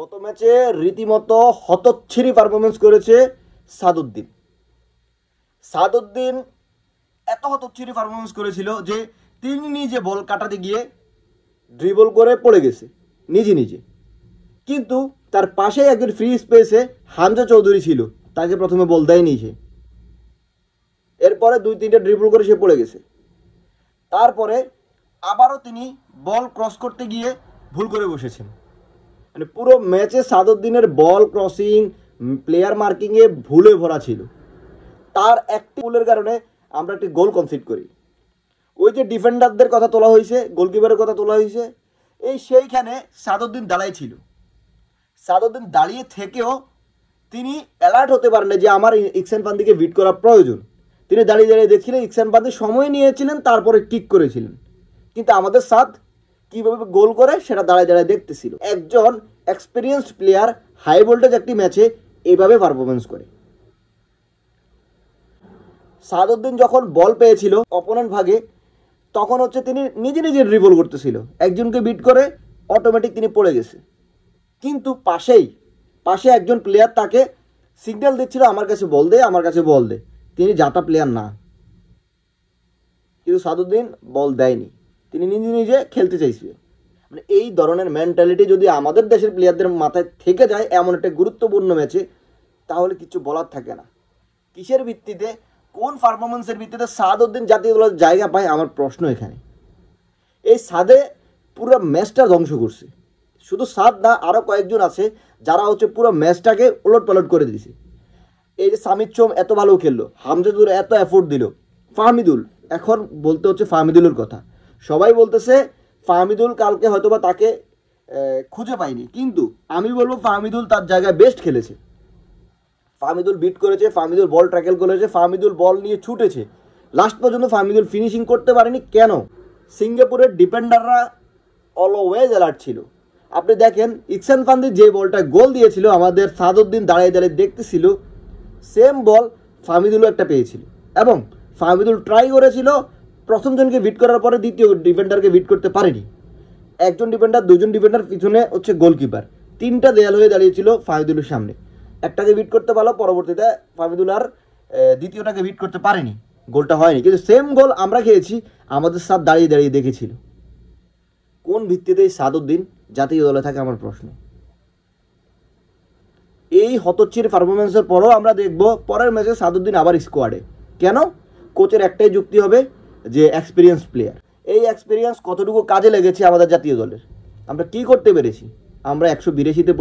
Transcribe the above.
গত ম্যাচে রীতিমতো হতচ্ছিরি পারফরমেন্স করেছে সাদউদ্দিন। সাদউদ্দিন এত হতচ্ছিরি পারফরমেন্স করেছিল যে তিনি নিজে বল কাটাতে গিয়ে ড্রিবল করে পড়ে গেছে নিজে নিজে, কিন্তু তার পাশে একজন ফ্রি স্পেসে হামজা চৌধুরী ছিল, তাকে প্রথমে বল দেয়নি সে। এরপরে 2-3টা ড্রিবল করে সে পড়ে গেছে। তারপরে আবারও তিনি বল ক্রস করতে গিয়ে ভুল করে বসেছেন। মানে পুরো ম্যাচে সাদউদ্দিনের বল ক্রসিং, প্লেয়ার মার্কিংয়ে ভুলে ভরা ছিল। তার একটি ভুলের কারণে আমরা একটি গোল কনসিড করি। ওই যে ডিফেন্ডারদের কথা তোলা হয়েছে, গোলকিপারের কথা তোলা হয়েছে, সেইখানে সাদউদ্দিন দাঁড়াই ছিল। সাদউদ্দিন দাঁড়িয়ে থেকেও তিনি অ্যালার্ট হতে পারেন না যে আমার ইকসান পান্তিকে বিট করা প্রয়োজন। তিনি দাঁড়িয়ে দাঁড়িয়ে দেখছিলেন, ইকসান পান্তি সময় নিয়েছিলেন, তারপরে কিক করেছিলেন। কিন্তু আমাদের সাথ কীভাবে গোল করে সেটা দাঁড়িয়ে দাঁড়িয়ে দেখতেছিল। একজন এক্সপিরিয়েন্সড প্লেয়ার হাই ভোল্টেজ একটি ম্যাচে এইভাবে পারফরমেন্স করে। সাদউদ্দিন যখন বল পেয়েছিল অপোনেন্ট ভাগে, তখন তিনি নিজে নিজে ড্রিবল করতেছিল, একজনকে বিট করে অটোমেটিক তিনি পড়ে গেছে। কিন্তু পাশে একজন প্লেয়ার তাকে সিগন্যাল দিচ্ছিল, আমার কাছে বল দে, আমার কাছে বল দে। তিনি জাতা প্লেয়ার না, কিন্তু সাদউদ্দিন বল দেয়নি, তিনি নিজে নিজে খেলতে চাইছিল। মানে এই ধরনের মেন্টালিটি যদি আমাদের দেশের প্লেয়ারদের মাথায় থেকে যায় এমন একটা গুরুত্বপূর্ণ ম্যাচে, তাহলে কিছু বলার থাকে না। কিসের ভিত্তিতে, কোন পারফরমেন্সের ভিত্তিতে সাদউদ্দিন জাতীয় দলের জায়গা পায়, আমার প্রশ্ন এখানে। এই সাদে পুরো ম্যাচটা ধ্বংস করছে। শুধু সাদ না, আরও কয়েকজন আছে যারা পুরো ম্যাচটাকে উলট পালট করে দিয়েছে। এই যে সামিদ সোম এত ভালো খেললো, হামজাদুর এত এফোর্ট দিল, ফাহমিদুল, এখন বলতে হচ্ছে ফাহমিদুলের কথা। সবাই বলতেছে ফাহমিদুল কালকে হয়তোবা তাকে খুঁজে পায়নি, কিন্তু আমি বলবো ফাহমিদুল তার জায়গায় বেস্ট খেলেছে। ফাহমিদুল বিট করেছে, ফাহমিদুল বল ট্র্যাকেল করেছে, ফাহমিদুল বল নিয়ে ছুটেছে, লাস্ট পর্যন্ত ফাহমিদুল ফিনিশিং করতে পারেনি। কেন? সিঙ্গাপুরের ডিফেন্ডাররা অলওয়েজ অ্যালার্ট ছিল। আপনি দেখেন ইকসান পান্তি যে বলটা গোল দিয়েছিল, আমাদের সাদউদ্দিন দাঁড়িয়ে দাঁড়িয়ে দেখতেছিল, সেম বল ফাহমিদুলও একটা পেয়েছিল, এবং ফাহমিদুল ট্রাই করেছিল প্রথম জনকে বিট করার পরে দ্বিতীয় ডিফেন্ডারকে বিট করতে পারেনি। একজন ডিফেন্ডার, দুজন ডিফেন্ডার, পিছনে গোলকিপার, 3টা দেয়াল হয়ে দাঁড়িয়েছিল ফাহমিদুলের সামনে। একটাকে বিট করতে পারলো, পরবর্তীতে ফাহমিদুল আর দ্বিতীয়টাকে বিট করতে পারেনি, গোলটা হয়নি। কিন্তু সেম গোল আমরা খেয়েছি, আমাদের সাথ দাঁড়িয়ে দাঁড়িয়ে দেখেছিল। কোন ভিত্তিতে এই সাদউদ্দিন জাতীয় দলে থাকে, আমার প্রশ্ন। এই হতচ্ছির পারফরমেন্সের পরও আমরা দেখব পরের ম্যাচে সাদউদ্দিন আবার স্কোয়াডে। কেন? কোচের একটাই যুক্তি হবে যে এক্সপিরিয়েন্স প্লেয়ার। এই এক্সপিরিয়েন্স কতটুকু কাজে লেগেছে আমাদের জাতীয় দলের? আমরা কি করতে পেরেছি? আমরা 182তে